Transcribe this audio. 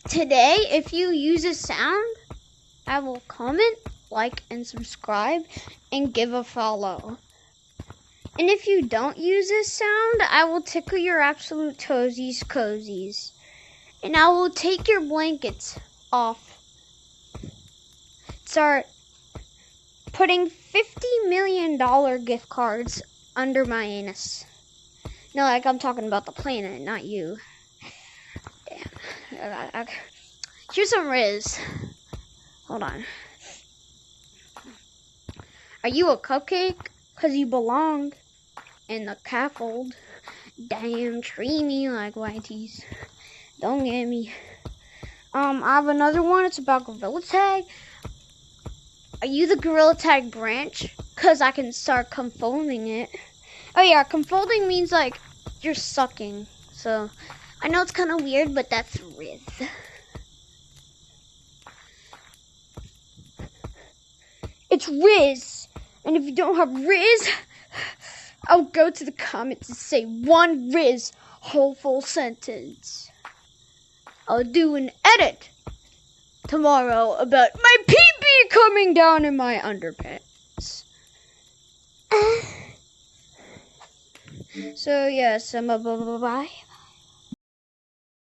today, if you use a sound, I will comment, like, and subscribe, and give a follow. And if you don't use this sound, I will tickle your absolute toesies cozies. And I will take your blankets off. Start putting $50 million gift cards under my anus. No, like I'm talking about the planet, not you. Damn. Here's some Riz. Hold on. Are you a cupcake? 'Cause you belong in the scaffold. Damn, treat me like whiteys. Don't get me. I have another one. It's about Gorilla Tag. Are you the Gorilla Tag branch? 'Cause I can start confolding it. Oh yeah, confolding means like you're sucking. So I know it's kind of weird, but that's Riz. It's Riz. And if you don't have Riz, I'll go to the comments and say one Riz whole full sentence. I'll do an edit tomorrow about my pee-pee coming down in my underpants. So yes, bye.